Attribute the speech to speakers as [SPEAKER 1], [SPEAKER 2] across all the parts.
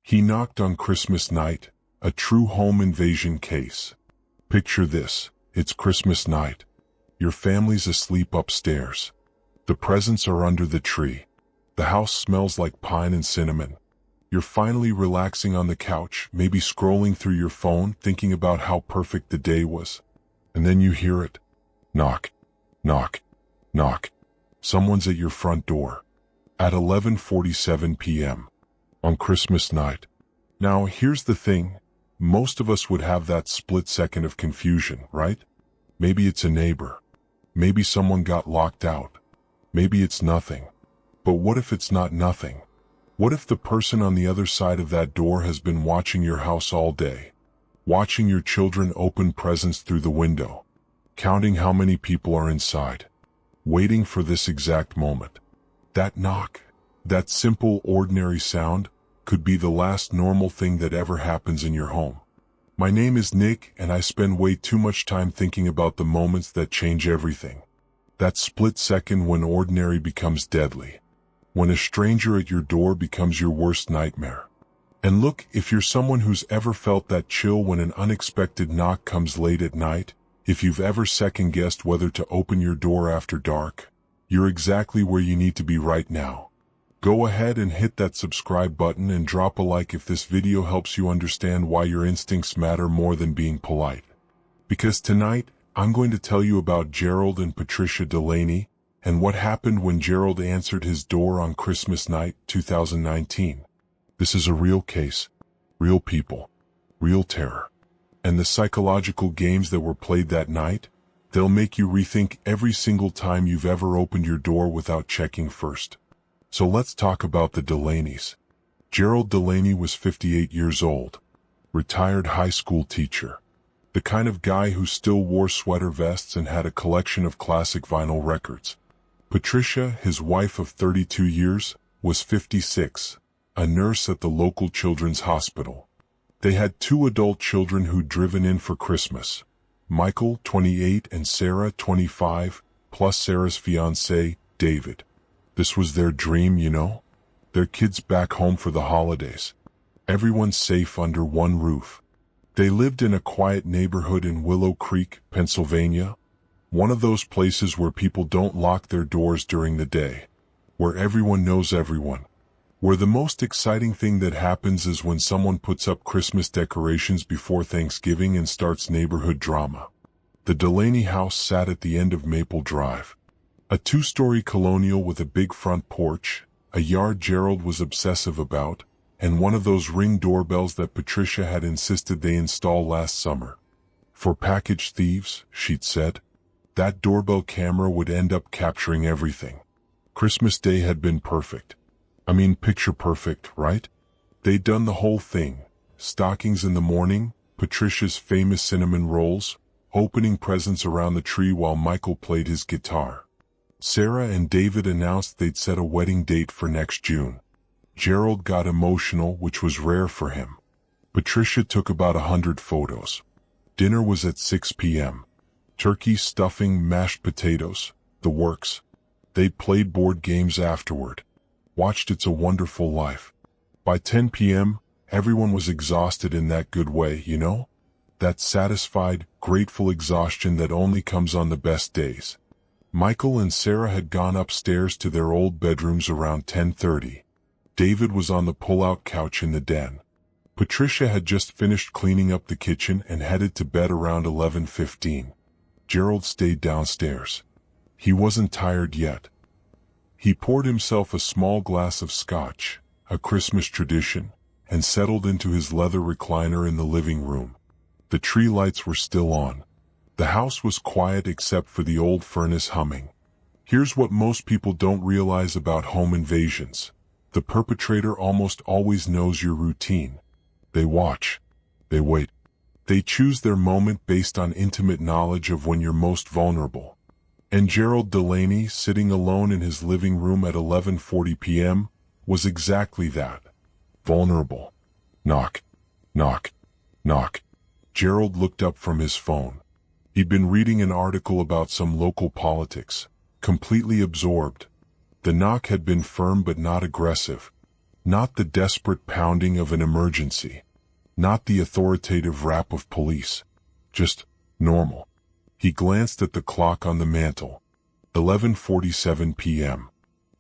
[SPEAKER 1] He knocked on Christmas night, a true home invasion case. Picture this, it's Christmas night. Your family's asleep upstairs. The presents are under the tree. The house smells like pine and cinnamon. You're finally relaxing on the couch, maybe scrolling through your phone, thinking about how perfect the day was. And then you hear it. Knock, knock, knock. Someone's at your front door. At 11:47 p.m. on Christmas night. Now, here's the thing. Most of us would have that split second of confusion, right? Maybe it's a neighbor. Maybe someone got locked out. Maybe it's nothing. But what if it's not nothing? What if the person on the other side of that door has been watching your house all day? Watching your children open presents through the window. Counting how many people are inside. Waiting for this exact moment. That knock, that simple, ordinary sound, could be the last normal thing that ever happens in your home. My name is Nick, and I spend way too much time thinking about the moments that change everything. That split second when ordinary becomes deadly. When a stranger at your door becomes your worst nightmare. And look, if you're someone who's ever felt that chill when an unexpected knock comes late at night, if you've ever second-guessed whether to open your door after dark, you're exactly where you need to be right now. Go ahead and hit that subscribe button and drop a like if this video helps you understand why your instincts matter more than being polite. Because tonight, I'm going to tell you about Gerald and Patricia Delaney, and what happened when Gerald answered his door on Christmas night, 2019. This is a real case, real people, real terror. And the psychological games that were played that night, they'll make you rethink every single time you've ever opened your door without checking first. So let's talk about the Delaneys. Gerald Delaney was 58 years old, retired high school teacher. The kind of guy who still wore sweater vests and had a collection of classic vinyl records. Patricia, his wife of 32 years, was 56, a nurse at the local children's hospital. They had 2 adult children who'd driven in for Christmas. Michael, 28, and Sarah, 25, plus Sarah's fiancé, David. This was their dream, you know? Their kids back home for the holidays. Everyone safe under one roof. They lived in a quiet neighborhood in Willow Creek, Pennsylvania. One of those places where people don't lock their doors during the day. Where everyone knows everyone. Where the most exciting thing that happens is when someone puts up Christmas decorations before Thanksgiving and starts neighborhood drama. The Delaney house sat at the end of Maple Drive. A 2-story colonial with a big front porch, a yard Gerald was obsessive about, and one of those Ring doorbells that Patricia had insisted they install last summer. For package thieves, she'd said. That doorbell camera would end up capturing everything. Christmas Day had been perfect. I mean, picture perfect, right? They'd done the whole thing. Stockings in the morning, Patricia's famous cinnamon rolls, opening presents around the tree while Michael played his guitar. Sarah and David announced they'd set a wedding date for next June. Gerald got emotional, which was rare for him. Patricia took about 100 photos. Dinner was at 6 p.m. Turkey, stuffing, mashed potatoes, the works. They played board games afterward. Watched It's a Wonderful Life. By 10 p.m., everyone was exhausted in that good way, you know? That satisfied, grateful exhaustion that only comes on the best days. Michael and Sarah had gone upstairs to their old bedrooms around 10:30. David was on the pull-out couch in the den. Patricia had just finished cleaning up the kitchen and headed to bed around 11:15. Gerald stayed downstairs. He wasn't tired yet. He poured himself a small glass of scotch, a Christmas tradition, and settled into his leather recliner in the living room. The tree lights were still on. The house was quiet except for the old furnace humming. Here's what most people don't realize about home invasions. The perpetrator almost always knows your routine. They watch. They wait. They choose their moment based on intimate knowledge of when you're most vulnerable. And Gerald Delaney, sitting alone in his living room at 11:40 p.m., was exactly that. Vulnerable. Knock. Knock. Knock. Gerald looked up from his phone. He'd been reading an article about some local politics, completely absorbed. The knock had been firm but not aggressive. Not the desperate pounding of an emergency. Not the authoritative rap of police. Just normal. He glanced at the clock on the mantel. 11:47 p.m.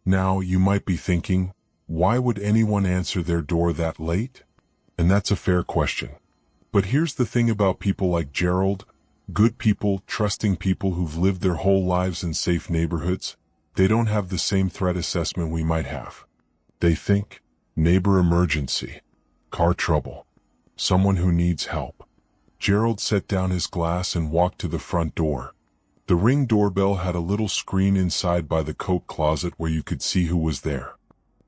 [SPEAKER 1] Now, you might be thinking, why would anyone answer their door that late? And that's a fair question. But here's the thing about people like Gerald, good people, trusting people who've lived their whole lives in safe neighborhoods. They don't have the same threat assessment we might have. They think, neighbor emergency, car trouble, someone who needs help. Gerald set down his glass and walked to the front door. The Ring doorbell had a little screen inside by the coat closet where you could see who was there.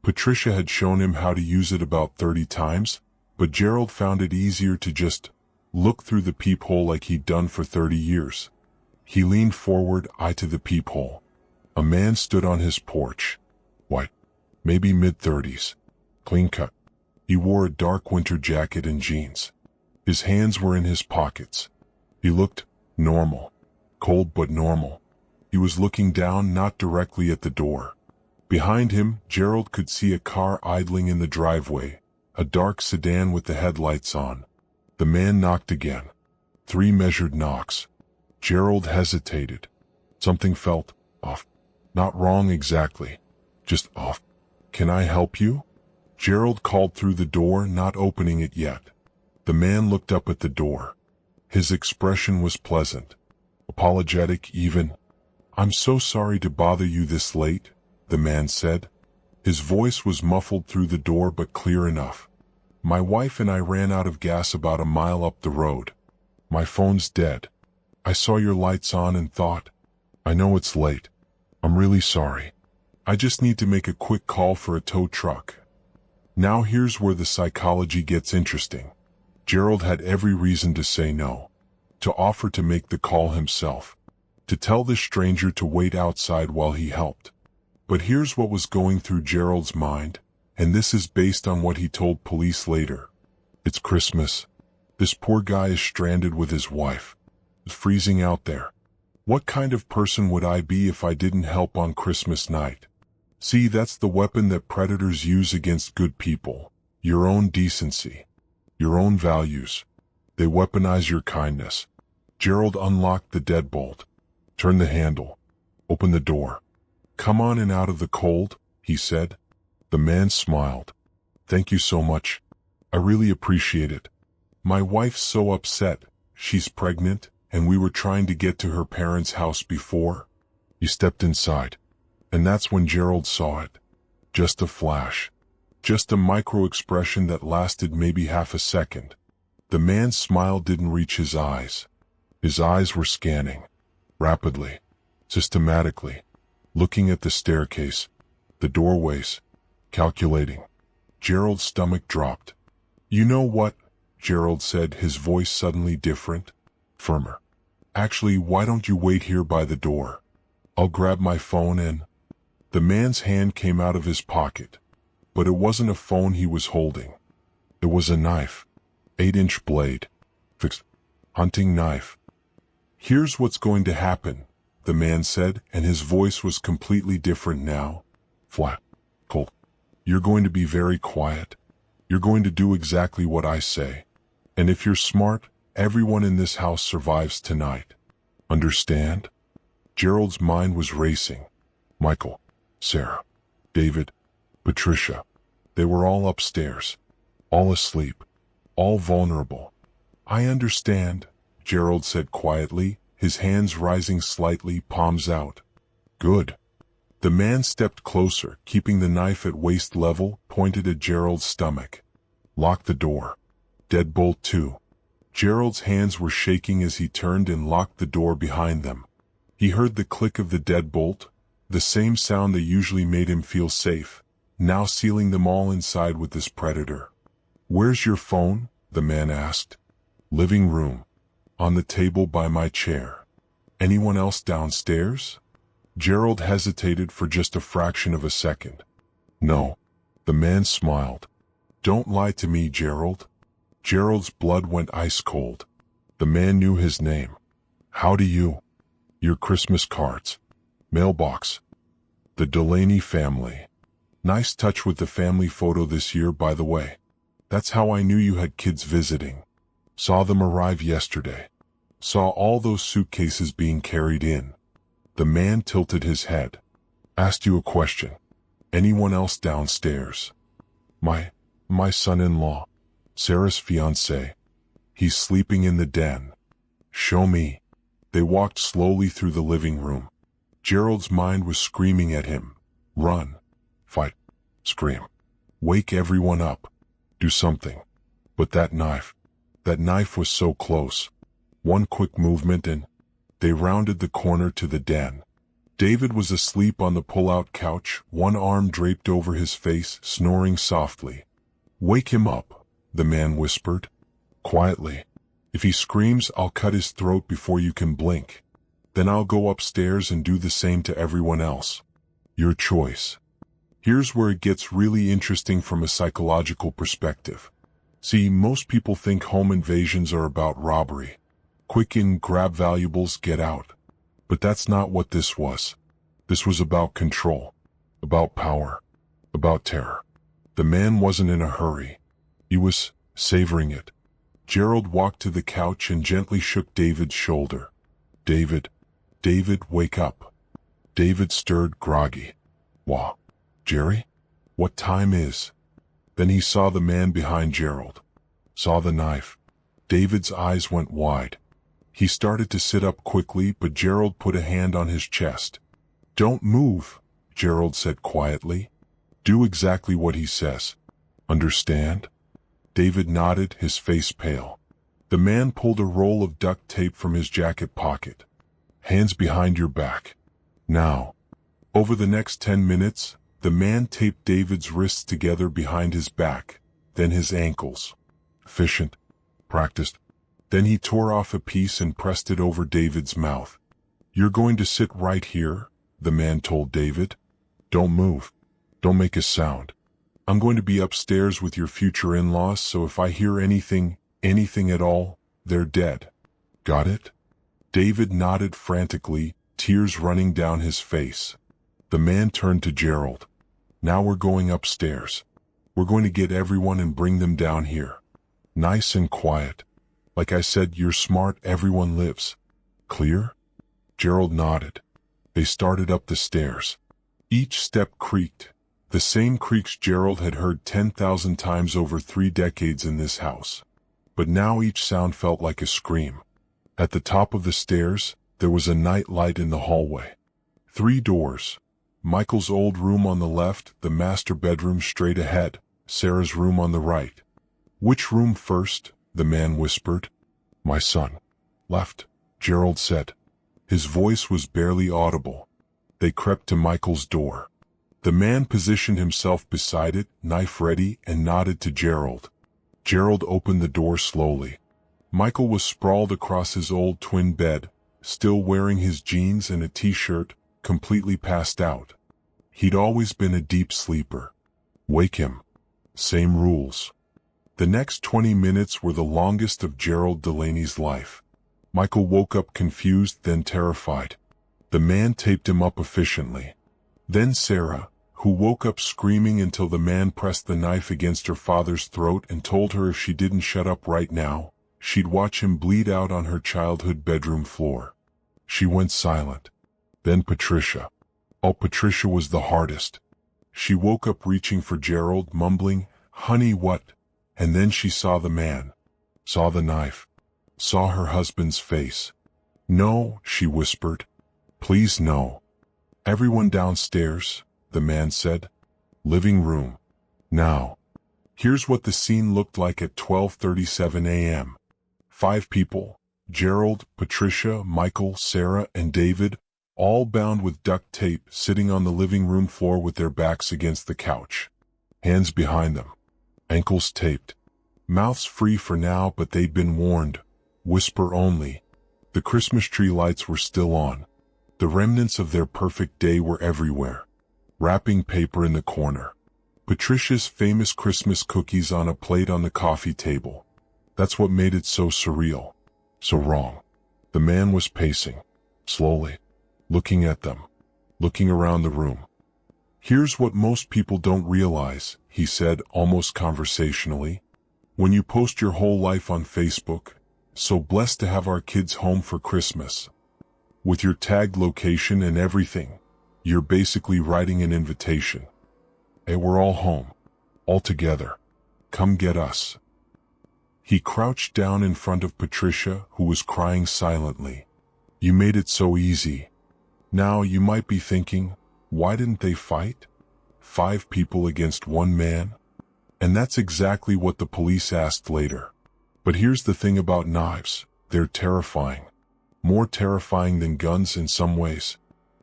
[SPEAKER 1] Patricia had shown him how to use it about 30 times, but Gerald found it easier to just look through the peephole like he'd done for 30 years. He leaned forward, eye to the peephole. A man stood on his porch. White, maybe mid-30s, clean cut. He wore a dark winter jacket and jeans. His hands were in his pockets. He looked normal, cold but normal. He was looking down, not directly at the door. Behind him, Gerald could see a car idling in the driveway, a dark sedan with the headlights on. The man knocked again. 3 measured knocks. Gerald hesitated. Something felt off. Not wrong exactly, just off. Can I help you? Gerald called through the door, not opening it yet. The man looked up at the door. His expression was pleasant, apologetic even. I'm so sorry to bother you this late, the man said. His voice was muffled through the door but clear enough. My wife and I ran out of gas about a mile up the road. My phone's dead. I saw your lights on and thought, I know it's late. I'm really sorry. I just need to make a quick call for a tow truck. Now here's where the psychology gets interesting. Gerald had every reason to say no, to offer to make the call himself, to tell this stranger to wait outside while he helped. But here's what was going through Gerald's mind, and this is based on what he told police later. It's Christmas. This poor guy is stranded with his wife. It's freezing out there. What kind of person would I be if I didn't help on Christmas night? See, that's the weapon that predators use against good people. Your own decency. Your own values. They weaponize your kindness. Gerald unlocked the deadbolt. Turned the handle. Opened the door. Come on in out of the cold, he said. The man smiled. Thank you so much. I really appreciate it. My wife's so upset. She's pregnant, and we were trying to get to her parents' house before. He stepped inside. And that's when Gerald saw it. Just a flash. Just a micro-expression that lasted maybe half a second. The man's smile didn't reach his eyes. His eyes were scanning. Rapidly. Systematically. Looking at the staircase. The doorways. Calculating. Gerald's stomach dropped. You know what? Gerald said, his voice suddenly different. Firmer. Actually, why don't you wait here by the door? I'll grab my phone and... The man's hand came out of his pocket. But it wasn't a phone he was holding. It was a knife. 8-inch blade. Fixed. Hunting knife. Here's what's going to happen, the man said, and his voice was completely different now. Flat. Cold. You're going to be very quiet. You're going to do exactly what I say. And if you're smart, everyone in this house survives tonight. Understand? Gerald's mind was racing. Michael, Sarah, David, Patricia. They were all upstairs. All asleep. All vulnerable. I understand, Gerald said quietly, his hands rising slightly, palms out. Good. The man stepped closer, keeping the knife at waist level, pointed at Gerald's stomach. Lock the door. Deadbolt 2. Gerald's hands were shaking as he turned and locked the door behind them. He heard the click of the deadbolt, the same sound that usually made him feel safe, now sealing them all inside with this predator. Where's your phone? The man asked. Living room. On the table by my chair. Anyone else downstairs? Gerald hesitated for just a fraction of a second. No. The man smiled. Don't lie to me, Gerald. Gerald's blood went ice cold. The man knew his name. How do you? Your Christmas cards. Mailbox. The Delaney family. Nice touch with the family photo this year, by the way. That's how I knew you had kids visiting. Saw them arrive yesterday. Saw all those suitcases being carried in. The man tilted his head. Asked you a question. Anyone else downstairs? My son-in-law. Sarah's fiancé. He's sleeping in the den. Show me. They walked slowly through the living room. Gerald's mind was screaming at him. Run. Fight. Scream. Wake everyone up. Do something. But that knife was so close. One quick movement and they rounded the corner to the den. David was asleep on the pull-out couch, one arm draped over his face, snoring softly. Wake him up, the man whispered. Quietly. If he screams, I'll cut his throat before you can blink. Then I'll go upstairs and do the same to everyone else. Your choice. Here's where it gets really interesting from a psychological perspective. See, most people think home invasions are about robbery. Quick in, grab valuables, get out. But that's not what this was. This was about control, about power, about terror. The man wasn't in a hurry. He was savoring it. Gerald walked to the couch and gently shook David's shoulder. David, wake up. David stirred, groggy. Wah, Jerry? What time is? Then he saw the man behind Gerald. Saw the knife. David's eyes went wide. He started to sit up quickly, but Gerald put a hand on his chest. Don't move, Gerald said quietly. Do exactly what he says. Understand? David nodded, his face pale. The man pulled a roll of duct tape from his jacket pocket. Hands behind your back. Now. Over the next 10 minutes, the man taped David's wrists together behind his back, then his ankles. Efficient. Practiced. Then he tore off a piece and pressed it over David's mouth. You're going to sit right here, the man told David. Don't move. Don't make a sound. I'm going to be upstairs with your future in-laws, so if I hear anything at all, they're dead. Got it? David nodded frantically, tears running down his face. The man turned to Gerald. Now we're going upstairs. We're going to get everyone and bring them down here. Nice and quiet. Like I said, you're smart, everyone lives. Clear? Gerald nodded. They started up the stairs. Each step creaked. The same creaks Gerald had heard 10,000 times over 3 decades in this house. But now each sound felt like a scream. At the top of the stairs, there was a night light in the hallway. 3 doors. Michael's old room on the left, the master bedroom straight ahead, Sarah's room on the right. Which room first? The man whispered. My son. Left, Gerald said. His voice was barely audible. They crept to Michael's door. The man positioned himself beside it, knife ready, and nodded to Gerald. Gerald opened the door slowly. Michael was sprawled across his old twin bed, still wearing his jeans and a t-shirt, completely passed out. He'd always been a deep sleeper. Wake him. Same rules. The next 20 minutes were the longest of Gerald Delaney's life. Michael woke up confused, then terrified. The man taped him up efficiently. Then Sarah, who woke up screaming until the man pressed the knife against her father's throat and told her if she didn't shut up right now, she'd watch him bleed out on her childhood bedroom floor. She went silent. Then Patricia. Oh, Patricia was the hardest. She woke up reaching for Gerald, mumbling, "Honey, what?" And then she saw the man. Saw the knife. Saw her husband's face. No, she whispered. Please no. Everyone downstairs, the man said. Living room. Now. Here's what the scene looked like at 12:37 a.m. 5 people, Gerald, Patricia, Michael, Sarah, and David, all bound with duct tape, sitting on the living room floor with their backs against the couch. Hands behind them. Ankles taped. Mouths free for now, but they'd been warned. Whisper only. The Christmas tree lights were still on. The remnants of their perfect day were everywhere. Wrapping paper in the corner. Patricia's famous Christmas cookies on a plate on the coffee table. That's what made it so surreal. So wrong. The man was pacing. Slowly. Looking at them. Looking around the room. Here's what most people don't realize, he said almost conversationally. When you post your whole life on Facebook, so blessed to have our kids home for Christmas, with your tagged location and everything, you're basically writing an invitation. Hey, we're all home. All together. Come get us. He crouched down in front of Patricia, who was crying silently. You made it so easy. Now you might be thinking, why didn't they fight? 5 people against 1 man? And that's exactly what the police asked later. But here's the thing about knives. They're terrifying. More terrifying than guns in some ways.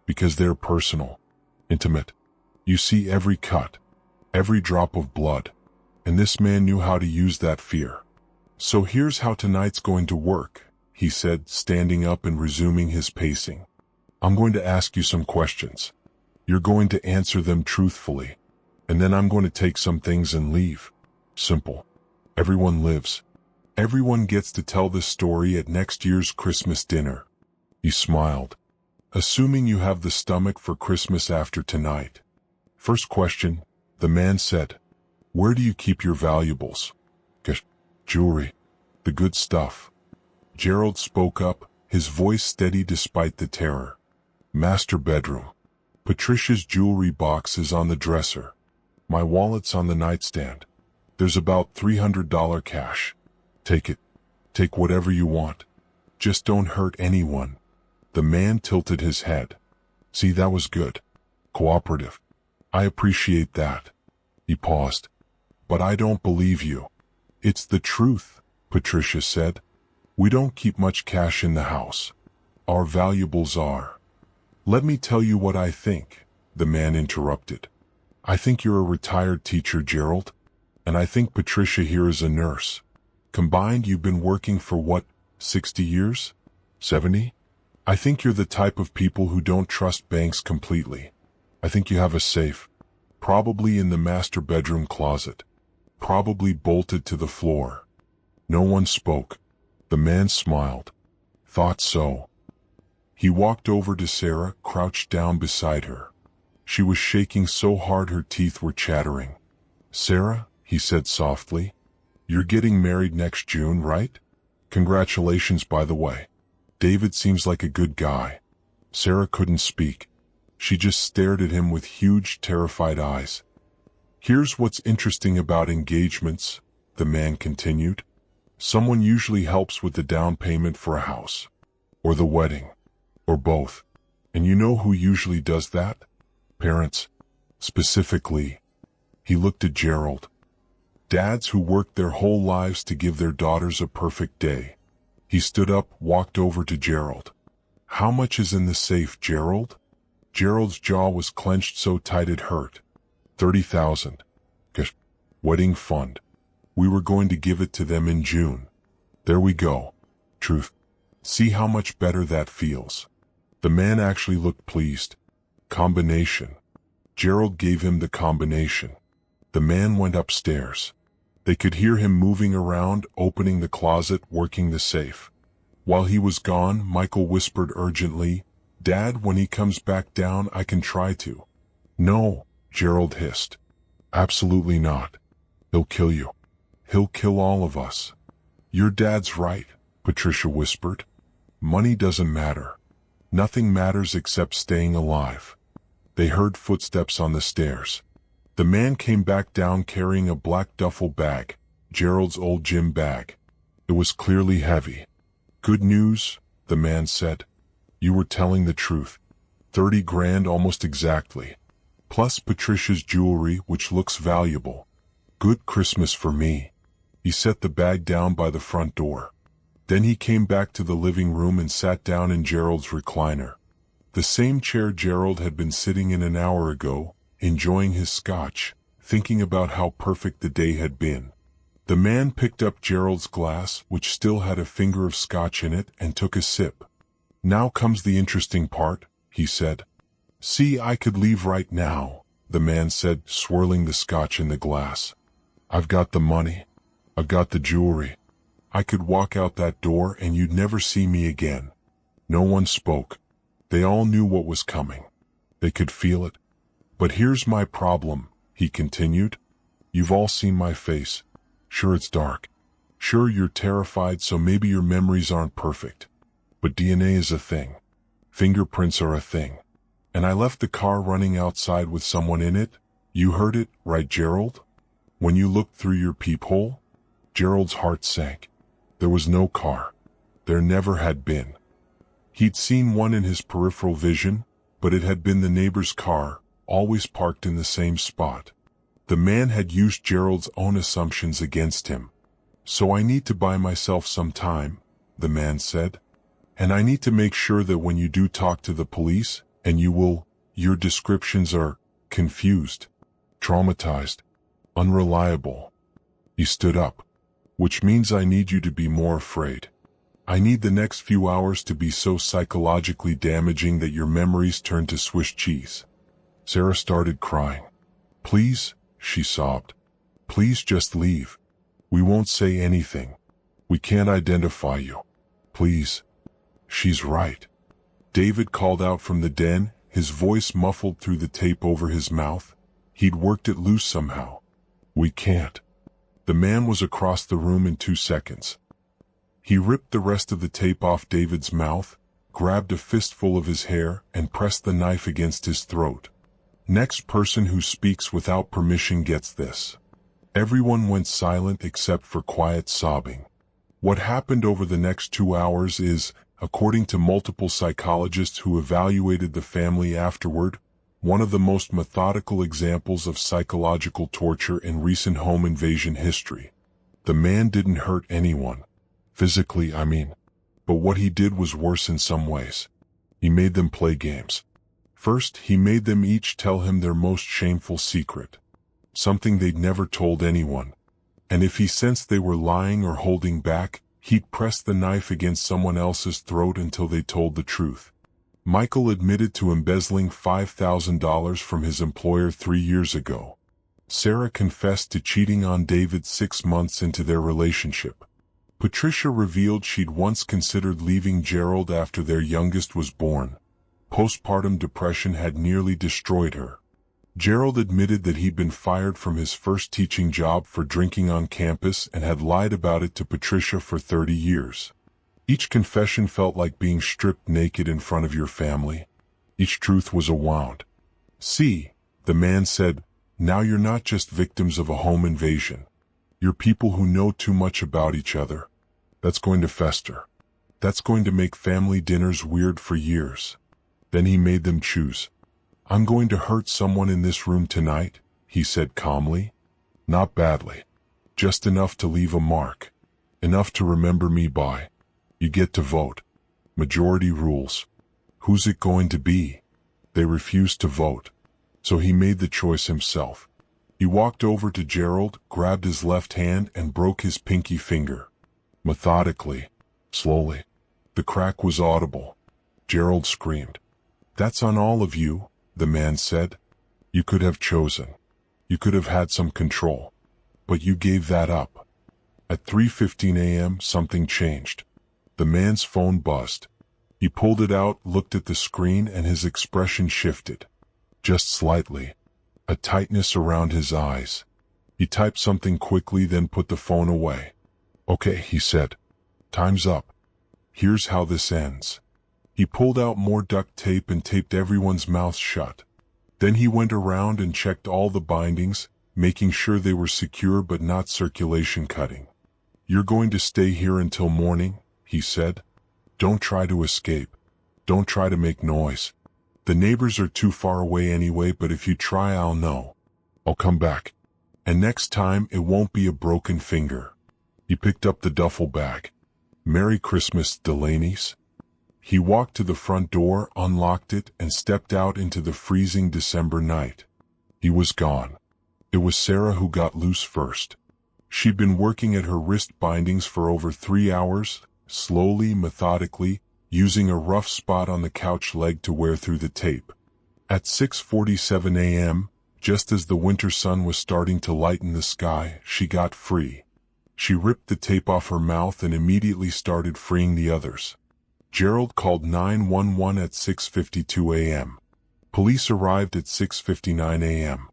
[SPEAKER 1] Because they're personal. Intimate. You see every cut. Every drop of blood. And this man knew how to use that fear. So here's how tonight's going to work, he said, standing up and resuming his pacing. I'm going to ask you some questions. You're going to answer them truthfully. And then I'm going to take some things and leave. Simple. Everyone lives. Everyone gets to tell this story at next year's Christmas dinner. He smiled. Assuming you have the stomach for Christmas after tonight. First question, the man said. Where do you keep your valuables? Jewelry. The good stuff. Gerald spoke up, his voice steady despite the terror. Master bedroom. Patricia's jewelry box is on the dresser. My wallet's on the nightstand. There's about $300 cash. Take it. Take whatever you want. Just don't hurt anyone. The man tilted his head. See, that was good. Cooperative. I appreciate that. He paused. But I don't believe you. It's the truth, Patricia said. We don't keep much cash in the house. Our valuables are. Let me tell you what I think, the man interrupted. I think you're a retired teacher, Gerald. And I think Patricia here is a nurse. Combined, you've been working for what, 60 years? 70? I think you're the type of people who don't trust banks completely. I think you have a safe. Probably in the master bedroom closet. Probably bolted to the floor. No one spoke. The man smiled. Thought so. He walked over to Sarah, crouched down beside her. She was shaking so hard her teeth were chattering. Sarah, he said softly, you're getting married next June, right? Congratulations, by the way. David seems like a good guy. Sarah couldn't speak. She just stared at him with huge, terrified eyes. Here's what's interesting about engagements, the man continued. Someone usually helps with the down payment for a house. Or the wedding. Or both. And you know who usually does that? Parents. Specifically. He looked at Gerald. Dads who worked their whole lives to give their daughters a perfect day. He stood up, walked over to Gerald. How much is in the safe, Gerald? Gerald's jaw was clenched so tight it hurt. 30,000. Gosh. Wedding fund. We were going to give it to them in June. There we go. Truth. See how much better that feels. The man actually looked pleased. Combination. Gerald gave him the combination. The man went upstairs. They could hear him moving around, opening the closet, working the safe. While he was gone, Michael whispered urgently, Dad, when he comes back down, I can try to. No, Gerald hissed. Absolutely not. He'll kill you. He'll kill all of us. Your dad's right, Patricia whispered. Money doesn't matter. Nothing matters except staying alive. They heard footsteps on the stairs. The man came back down carrying a black duffel bag, Gerald's old gym bag. It was clearly heavy. Good news, the man said. You were telling the truth. 30 grand almost exactly. Plus Patricia's jewelry, which looks valuable. Good Christmas for me. He set the bag down by the front door. Then he came back to the living room and sat down in Gerald's recliner. The same chair Gerald had been sitting in an hour ago, enjoying his scotch, thinking about how perfect the day had been. The man picked up Gerald's glass, which still had a finger of scotch in it, and took a sip. Now comes the interesting part, he said. See, I could leave right now, the man said, swirling the scotch in the glass. I've got the money. I've got the jewelry. I could walk out that door and you'd never see me again. No one spoke. They all knew what was coming. They could feel it. But here's my problem, he continued. You've all seen my face. Sure, it's dark. Sure, you're terrified, so maybe your memories aren't perfect. But DNA is a thing. Fingerprints are a thing. And I left the car running outside with someone in it. You heard it, right, Gerald? When you looked through your peephole? Gerald's heart sank. There was no car. There never had been. He'd seen one in his peripheral vision, but it had been the neighbor's car, always parked in the same spot. The man had used Gerald's own assumptions against him. So I need to buy myself some time, the man said. And I need to make sure that when you do talk to the police, and you will, your descriptions are confused, traumatized, unreliable. He stood up. Which means I need you to be more afraid. I need the next few hours to be so psychologically damaging that your memories turn to Swiss cheese. Sarah started crying. Please, she sobbed. Please just leave. We won't say anything. We can't identify you. Please. She's right. David called out from the den, his voice muffled through the tape over his mouth. He'd worked it loose somehow. We can't. The man was across the room in 2 seconds. He ripped the rest of the tape off David's mouth, grabbed a fistful of his hair, and pressed the knife against his throat. Next person who speaks without permission gets this. Everyone went silent except for quiet sobbing. What happened over the next 2 hours is, according to multiple psychologists who evaluated the family afterward, one of the most methodical examples of psychological torture in recent home invasion history. The man didn't hurt anyone. Physically, I mean. But what he did was worse in some ways. He made them play games. First, he made them each tell him their most shameful secret. Something they'd never told anyone. And if he sensed they were lying or holding back, he'd press the knife against someone else's throat until they told the truth. Michael admitted to embezzling $5,000 from his employer 3 years ago. Sarah confessed to cheating on David 6 months into their relationship. Patricia revealed she'd once considered leaving Gerald after their youngest was born. Postpartum depression had nearly destroyed her. Gerald admitted that he'd been fired from his first teaching job for drinking on campus and had lied about it to Patricia for 30 years. Each confession felt like being stripped naked in front of your family. Each truth was a wound. See, the man said, now you're not just victims of a home invasion. You're people who know too much about each other. That's going to fester. That's going to make family dinners weird for years. Then he made them choose. I'm going to hurt someone in this room tonight, he said calmly. Not badly. Just enough to leave a mark. Enough to remember me by. You get to vote. Majority rules. Who's it going to be? They refused to vote. So he made the choice himself. He walked over to Gerald, grabbed his left hand, and broke his pinky finger. Methodically. Slowly. The crack was audible. Gerald screamed. That's on all of you, the man said. You could have chosen. You could have had some control. But you gave that up. At 3:15 a.m. something changed. The man's phone buzzed. He pulled it out, looked at the screen, and his expression shifted. Just slightly. A tightness around his eyes. He typed something quickly, then put the phone away. Okay, he said. Time's up. Here's how this ends. He pulled out more duct tape and taped everyone's mouth shut. Then he went around and checked all the bindings, making sure they were secure but not circulation cutting. You're going to stay here until morning, he said. Don't try to escape. Don't try to make noise. The neighbors are too far away anyway, but if you try, I'll know. I'll come back. And next time, it won't be a broken finger. He picked up the duffel bag. Merry Christmas, Delaney's. He walked to the front door, unlocked it, and stepped out into the freezing December night. He was gone. It was Sarah who got loose first. She'd been working at her wrist bindings for over 3 hours, slowly, methodically, using a rough spot on the couch leg to wear through the tape. At 6:47 a.m., just as the winter sun was starting to lighten the sky, she got free. She ripped the tape off her mouth and immediately started freeing the others. Gerald called 911 at 6:52 a.m. Police arrived at 6:59 a.m.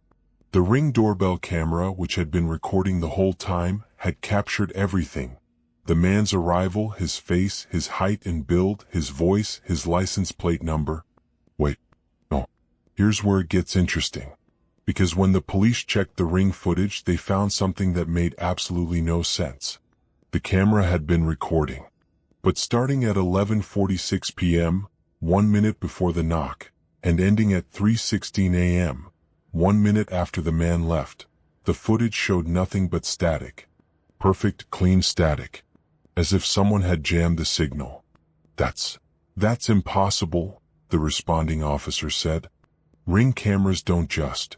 [SPEAKER 1] The Ring doorbell camera, which had been recording the whole time, had captured everything. The man's arrival, his face, his height and build, his voice, his license plate number. Wait, no. Here's where it gets interesting. Because when the police checked the Ring footage, they found something that made absolutely no sense. The camera had been recording. But starting at 11:46 p.m., 1 minute before the knock, and ending at 3:16 a.m., 1 minute after the man left, the footage showed nothing but static. Perfect, clean static. As if someone had jammed the signal. That's impossible, the responding officer said. Ring cameras don't just.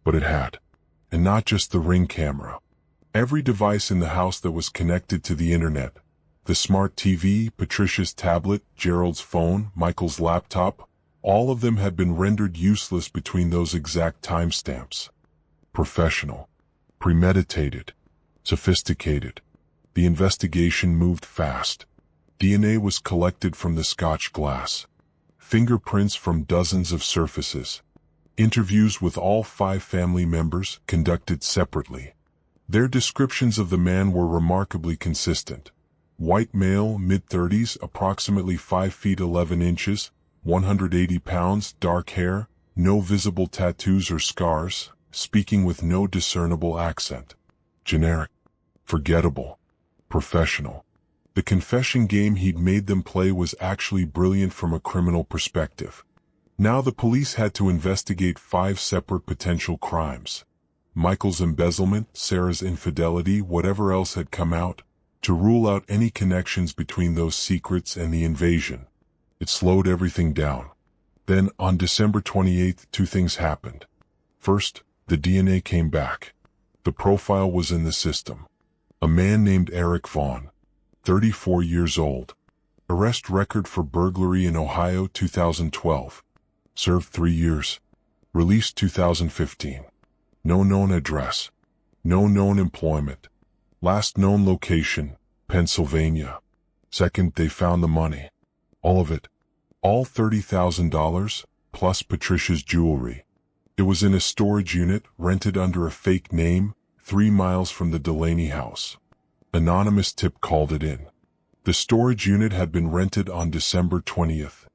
[SPEAKER 1] But it had. And not just the Ring camera. Every device in the house that was connected to the internet. The smart TV, Patricia's tablet, Gerald's phone, Michael's laptop, all of them had been rendered useless between those exact timestamps. Professional. Premeditated. Sophisticated. The investigation moved fast. DNA was collected from the Scotch glass. Fingerprints from dozens of surfaces. Interviews with all 5 family members conducted separately. Their descriptions of the man were remarkably consistent. White male, mid-30s, approximately 5 feet 11 inches, 180 pounds, dark hair, no visible tattoos or scars, speaking with no discernible accent. Generic. Forgettable. Professional. The confession game he'd made them play was actually brilliant from a criminal perspective. Now the police had to investigate 5 separate potential crimes. Michael's embezzlement, Sarah's infidelity, whatever else had come out, to rule out any connections between those secrets and the invasion. It slowed everything down. Then, on December 28th, 2 things happened. First, the DNA came back. The profile was in the system. A man named Eric Vaughn, 34 years old. Arrest record for burglary in Ohio 2012. Served 3 years. Released 2015. No known address. No known employment. Last known location, Pennsylvania. Second, they found the money. All of it. All $30,000, plus Patricia's jewelry. It was in a storage unit rented under a fake name, 3 miles from the Delaney house. Anonymous tip called it in. The storage unit had been rented on December 20th.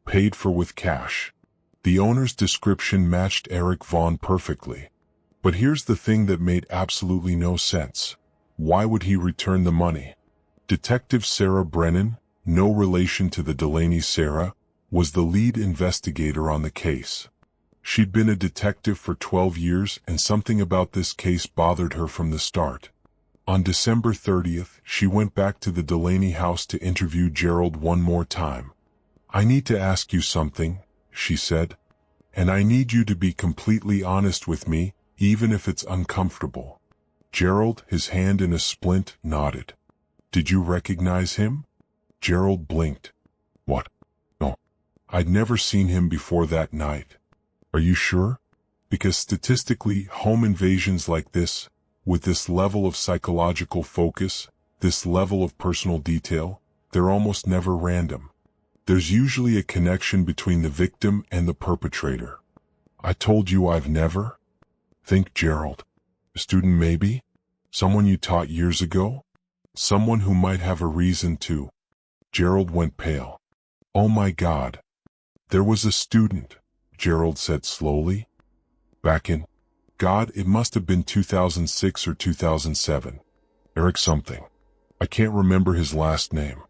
[SPEAKER 1] Paid for with cash. The owner's description matched Eric Vaughn perfectly. But here's the thing that made absolutely no sense. Why would he return the money? Detective Sarah Brennan, no relation to the Delaney Sarah, was the lead investigator on the case. She'd been a detective for 12 years, and something about this case bothered her from the start. On December 30th, she went back to the Delaney house to interview Gerald one more time. "I need to ask you something," she said. "And I need you to be completely honest with me, even if it's uncomfortable." Gerald, his hand in a splint, nodded. "Did you recognize him?" Gerald blinked. "What? No. I'd never seen him before that night." "Are you sure? Because statistically, home invasions like this, with this level of psychological focus, this level of personal detail, they're almost never random. There's usually a connection between the victim and the perpetrator." "I told you I've never." "Think, Gerald. A student maybe? Someone you taught years ago? Someone who might have a reason to." Gerald went pale. "Oh my God. There was a student," Gerald said slowly. "Back in, God, it must have been 2006 or 2007. Eric something. I can't remember his last name.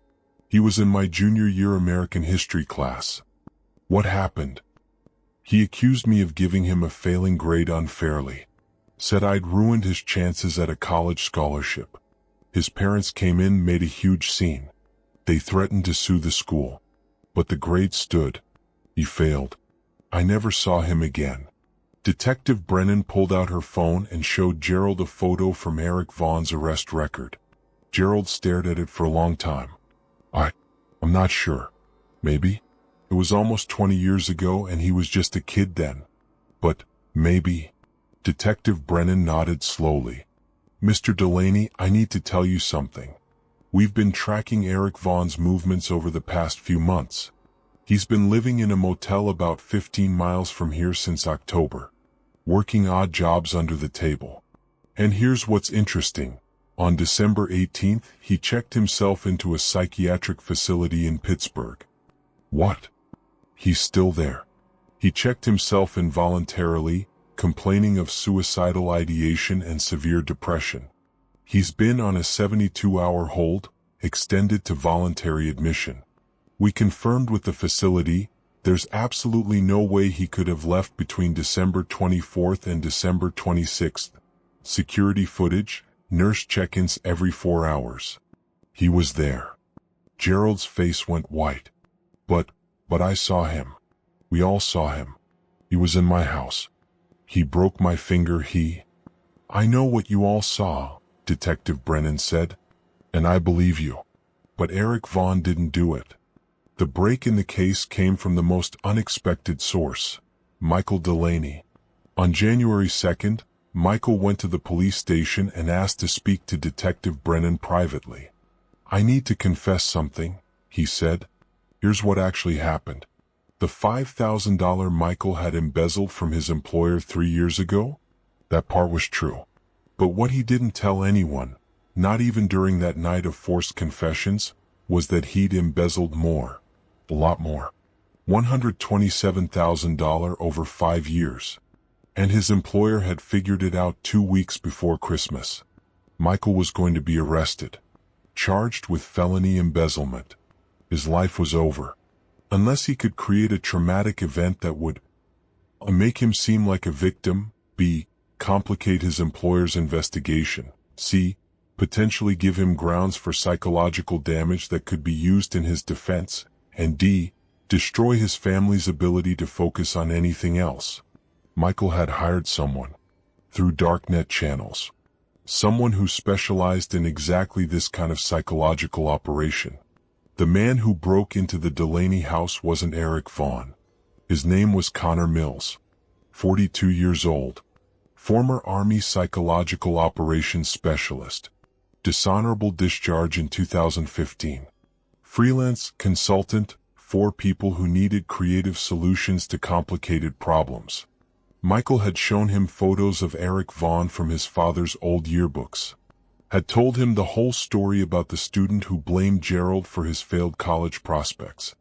[SPEAKER 1] He was in my junior year American history class." "What happened?" "He accused me of giving him a failing grade unfairly. Said I'd ruined his chances at a college scholarship. His parents came in, made a huge scene. They threatened to sue the school. But the grade stood. He failed. I never saw him again." Detective Brennan pulled out her phone and showed Gerald a photo from Eric Vaughn's arrest record. Gerald stared at it for a long time. I'm not sure. Maybe. It was almost 20 years ago and he was just a kid then. But, maybe." Detective Brennan nodded slowly. "Mr. Delaney, I need to tell you something. We've been tracking Eric Vaughn's movements over the past few months. He's been living in a motel about 15 miles from here since October, working odd jobs under the table. And here's what's interesting. On December 18th, he checked himself into a psychiatric facility in Pittsburgh. What? He's still there. He checked himself involuntarily, complaining of suicidal ideation and severe depression. He's been on a 72-hour hold, extended to voluntary admission. We confirmed with the facility, there's absolutely no way he could have left between December 24th and December 26th. Security footage, nurse check-ins every 4 hours. He was there. Gerald's face went white. But I saw him. We all saw him. He was in my house. He broke my finger. I know what you all saw, Detective Brennan said. And I believe you. But Eric Vaughn didn't do it. The break in the case came from the most unexpected source, Michael Delaney. On January 2nd, Michael went to the police station and asked to speak to Detective Brennan privately. I need to confess something, he said. Here's what actually happened. The $5,000 Michael had embezzled from his employer 3 years ago? That part was true. But what he didn't tell anyone, not even during that night of forced confessions, was that he'd embezzled more. A lot more. $127,000 over 5 years. And his employer had figured it out 2 weeks before Christmas. Michael was going to be arrested, charged with felony embezzlement. His life was over. Unless he could create a traumatic event that would A. Make him seem like a victim, B. Complicate his employer's investigation, C. Potentially give him grounds for psychological damage that could be used in his defense, and D. Destroy his family's ability to focus on anything else. Michael had hired someone, through darknet channels, someone who specialized in exactly this kind of psychological operation. The man who broke into the Delaney house wasn't Eric Vaughn. His name was Connor Mills, 42 years old, former Army Psychological Operations Specialist, dishonorable discharge in 2015, freelance consultant for people who needed creative solutions to complicated problems. Michael had shown him photos of Eric Vaughn from his father's old yearbooks, had told him the whole story about the student who blamed Gerald for his failed college prospects,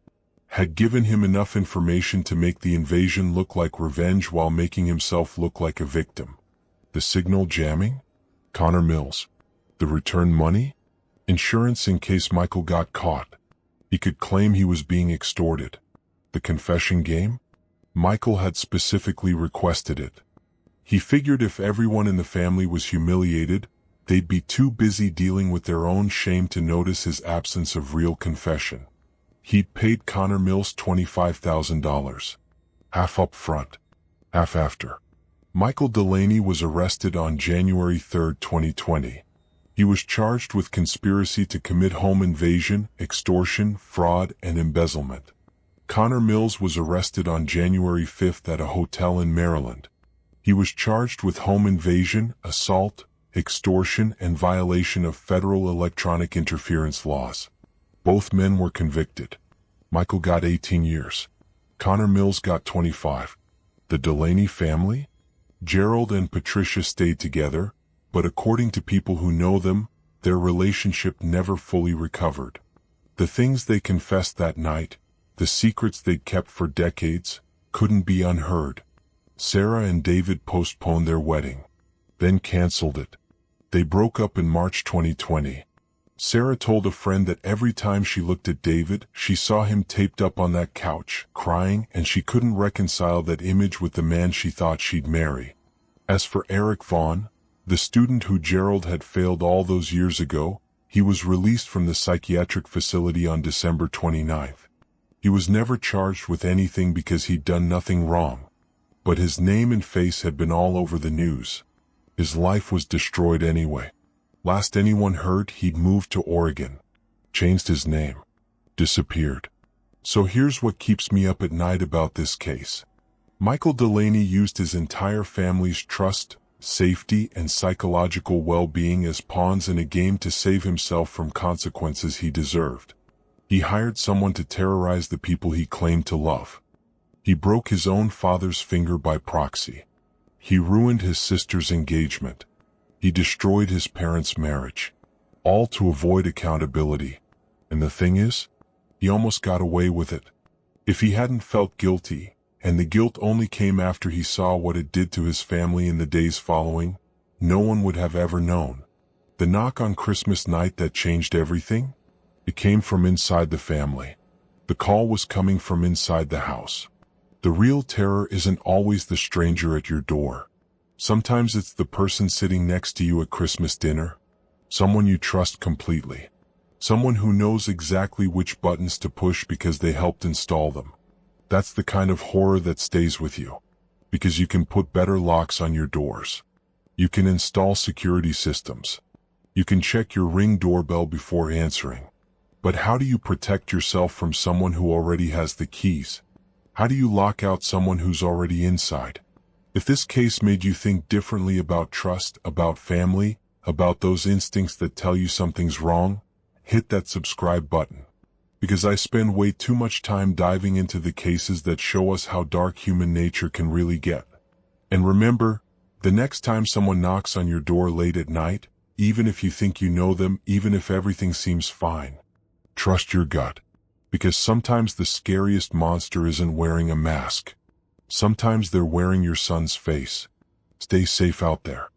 [SPEAKER 1] had given him enough information to make the invasion look like revenge while making himself look like a victim. The signal jamming? Connor Mills. The return money? Insurance in case Michael got caught. He could claim he was being extorted. The confession game? Michael had specifically requested it. He figured if everyone in the family was humiliated, they'd be too busy dealing with their own shame to notice his absence of real confession. He'd paid Connor Mills $25,000. Half up front, half after. Michael Delaney was arrested on January 3, 2020. He was charged with conspiracy to commit home invasion, extortion, fraud, and embezzlement. Connor Mills was arrested on January 5 at a hotel in Maryland. He was charged with home invasion, assault, extortion, and violation of federal electronic interference laws. Both men were convicted. Michael got 18 years. Connor Mills got 25. The Delaney family? Gerald and Patricia stayed together, but according to people who know them, their relationship never fully recovered. The things they confessed that night, the secrets they'd kept for decades, couldn't be unheard. Sarah and David postponed their wedding, then canceled it. They broke up in March 2020. Sarah told a friend that every time she looked at David, she saw him taped up on that couch, crying, and she couldn't reconcile that image with the man she thought she'd marry. As for Eric Vaughn, the student who Gerald had failed all those years ago, he was released from the psychiatric facility on December 29th. He was never charged with anything because he'd done nothing wrong. But his name and face had been all over the news. His life was destroyed anyway. Last anyone heard, he'd moved to Oregon, changed his name, disappeared. So here's what keeps me up at night about this case. Michael Delaney used his entire family's trust, safety, and psychological well-being as pawns in a game to save himself from consequences he deserved. He hired someone to terrorize the people he claimed to love. He broke his own father's finger by proxy. He ruined his sister's engagement. He destroyed his parents' marriage, all to avoid accountability. And the thing is, he almost got away with it. If he hadn't felt guilty, and the guilt only came after he saw what it did to his family in the days following, no one would have ever known. The knock on Christmas night that changed everything? It came from inside the family. The call was coming from inside the house. The real terror isn't always the stranger at your door. Sometimes it's the person sitting next to you at Christmas dinner. Someone you trust completely. Someone who knows exactly which buttons to push because they helped install them. That's the kind of horror that stays with you. Because you can put better locks on your doors. You can install security systems. You can check your Ring doorbell before answering. But how do you protect yourself from someone who already has the keys? How do you lock out someone who's already inside? If this case made you think differently about trust, about family, about those instincts that tell you something's wrong, hit that subscribe button. Because I spend way too much time diving into the cases that show us how dark human nature can really get. And remember, the next time someone knocks on your door late at night, even if you think you know them, even if everything seems fine, trust your gut. Because sometimes the scariest monster isn't wearing a mask. Sometimes they're wearing your son's face. Stay safe out there.